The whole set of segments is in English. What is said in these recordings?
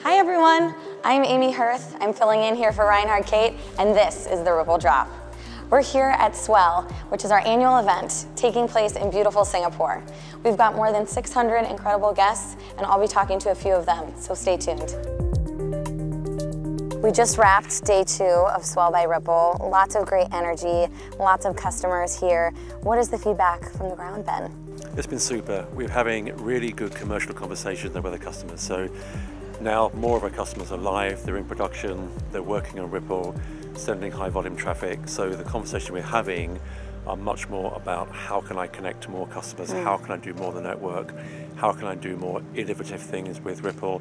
Hi everyone, I'm Amy Hirth. I'm filling in here for Reinhard Kate, and this is the Ripple Drop. We're here at Swell, which is our annual event taking place in beautiful Singapore. We've got more than 600 incredible guests, and I'll be talking to a few of them, so stay tuned. We just wrapped day 2 of Swell by Ripple. Lots of great energy, lots of customers here. What has the feedback from the ground been? It's been super. We're having really good commercial conversations with the customers. So now more of our customers are live, they're in production, they're working on Ripple, sending high volume traffic. So the conversation we're having are much more about how can I connect to more customers, how can I do more of the network, how can I do more innovative things with Ripple.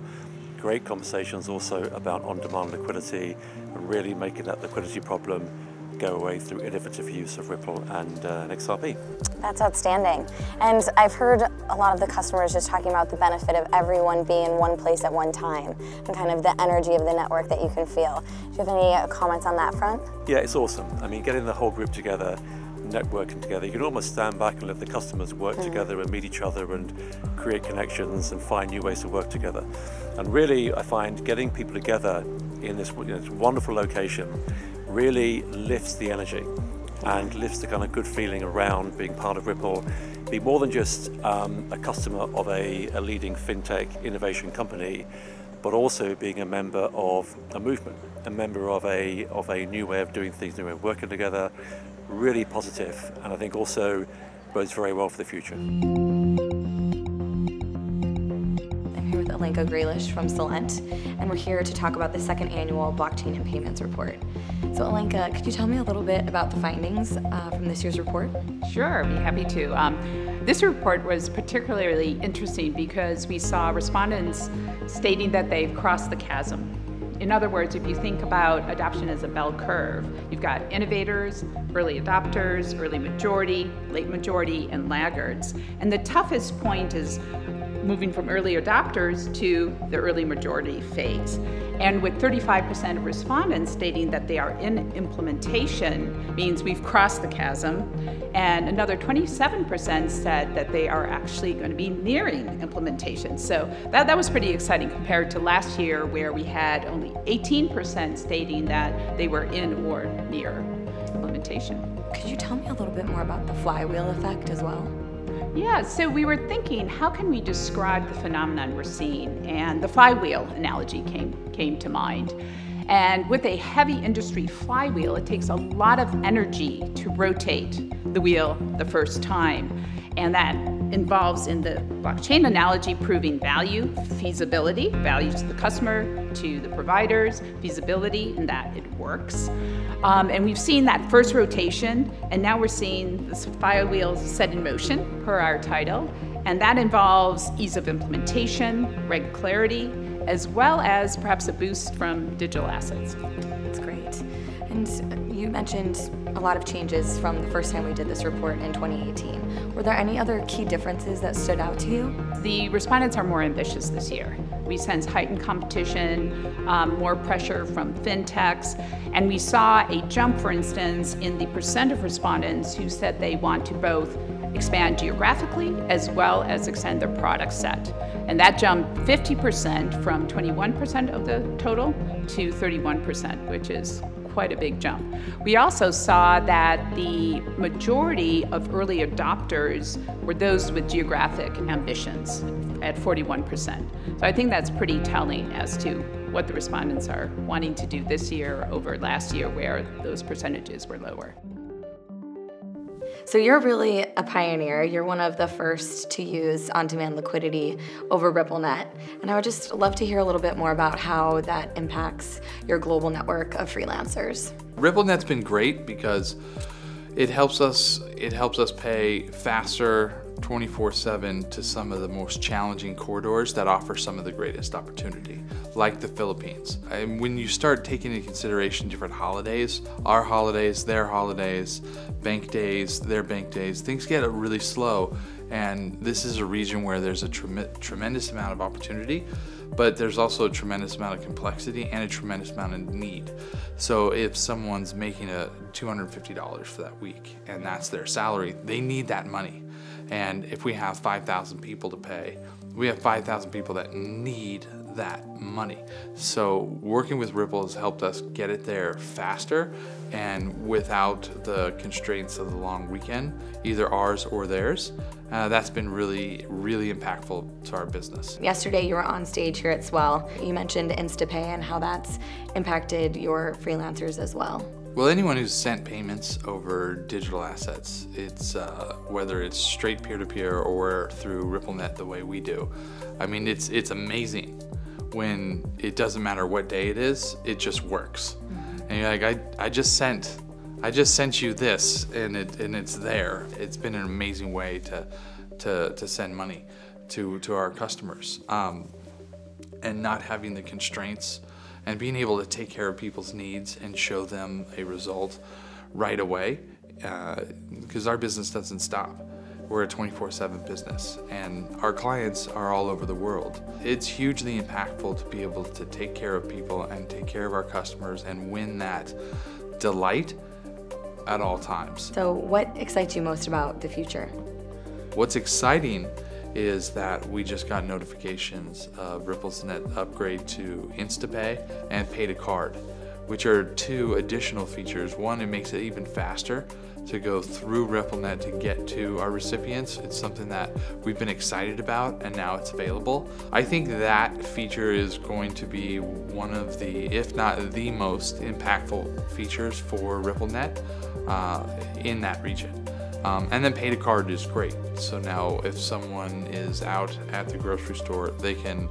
Great conversations also about on-demand liquidity and really making that liquidity problem go away through innovative use of Ripple and XRP. That's outstanding. And I've heard a lot of the customers just talking about the benefit of everyone being in one place at one time and kind of the energy of the network that you can feel. Do you have any comments on that front? Yeah, it's awesome. I mean, getting the whole group together, networking together, you can almost stand back and let the customers work together and meet each other and create connections and find new ways to work together. And really, I find getting people together in this wonderful location really lifts the energy and lifts the kind of good feeling around being part of Ripple, be more than just a customer of a leading fintech innovation company, but also being a member of a movement, a member of a new way of doing things, new way of working together. Really positive, and I think also bodes very well for the future. I'm here with Alenka Grealish from Celent, and we're here to talk about the second annual Blockchain and Payments Report. So Alenka, could you tell me a little bit about the findings from this year's report? Sure, I'd be happy to. This report was particularly interesting because we saw respondents stating that they've crossed the chasm. In other words, if you think about adoption as a bell curve, you've got innovators, early adopters, early majority, late majority, and laggards. And the toughest point is moving from early adopters to the early majority phase. And with 35% of respondents stating that they are in implementation, means we've crossed the chasm. And another 27% said that they are actually going to be nearing implementation. So that was pretty exciting compared to last year where we had only 18% stating that they were in or near implementation. Could you tell me a little bit more about the flywheel effect as well? Yeah, so we were thinking, how can we describe the phenomenon we're seeing? And the flywheel analogy came to mind. And with a heavy industry flywheel, it takes a lot of energy to rotate the wheel the first time. And that involves, in the blockchain analogy, proving value, feasibility, value to the customer, to the providers, feasibility, and that it works. And we've seen that first rotation, and now we're seeing this flywheel set in motion, per our title. And that involves ease of implementation, reg clarity, as well as perhaps a boost from digital assets. That's great. And you mentioned a lot of changes from the first time we did this report in 2018. Were there any other key differences that stood out to you? The respondents are more ambitious this year. We sense heightened competition, more pressure from fintechs, and we saw a jump, for instance, in the percent of respondents who said they want to both expand geographically as well as extend their product set. And that jumped 50% from 21% of the total to 31%, which is quite a big jump. We also saw that the majority of early adopters were those with geographic ambitions at 41%. So I think that's pretty telling as to what the respondents are wanting to do this year over last year where those percentages were lower. So you're really a pioneer. You're one of the first to use on-demand liquidity over RippleNet. And I would just love to hear a little bit more about how that impacts your global network of freelancers. RippleNet's been great because it helps us pay faster 24/7 to some of the most challenging corridors that offer some of the greatest opportunity, like the Philippines. And when you start taking into consideration different holidays, our holidays, their holidays, bank days, their bank days, things get really slow. And this is a region where there's a tremendous amount of opportunity, but there's also a tremendous amount of complexity and a tremendous amount of need. So if someone's making $250 for that week and that's their salary, they need that money. And if we have 5,000 people to pay, we have 5,000 people that need that money. So working with Ripple has helped us get it there faster and without the constraints of the long weekend, either ours or theirs. That's been really, really impactful to our business. Yesterday you were on stage here at Swell. You mentioned InstaPay and how that's impacted your freelancers as well. Well, anyone who's sent payments over digital assets, it's whether it's straight peer-to-peer or through RippleNet the way we do. I mean, it's amazing when it doesn't matter what day it is, it just works. And you're like, I just sent you this, and it's there. It's been an amazing way to send money to our customers, and not having the constraints, and being able to take care of people's needs and show them a result right away, because our business doesn't stop. We're a 24/7 business, and our clients are all over the world. It's hugely impactful to be able to take care of people and take care of our customers and win that delight at all times. So what excites you most about the future? What's exciting is that we just got notifications of RippleNet upgrade to InstaPay and Pay to Card, which are two additional features. One, it makes it even faster to go through RippleNet to get to our recipients. It's something that we've been excited about, and now it's available. I think that feature is going to be one of the, if not the most impactful features for RippleNet in that region. And then Pay to Card is great. So now if someone is out at the grocery store, they can,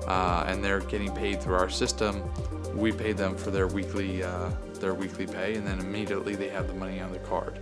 and they're getting paid through our system, we pay them for their weekly pay, and then immediately they have the money on their card.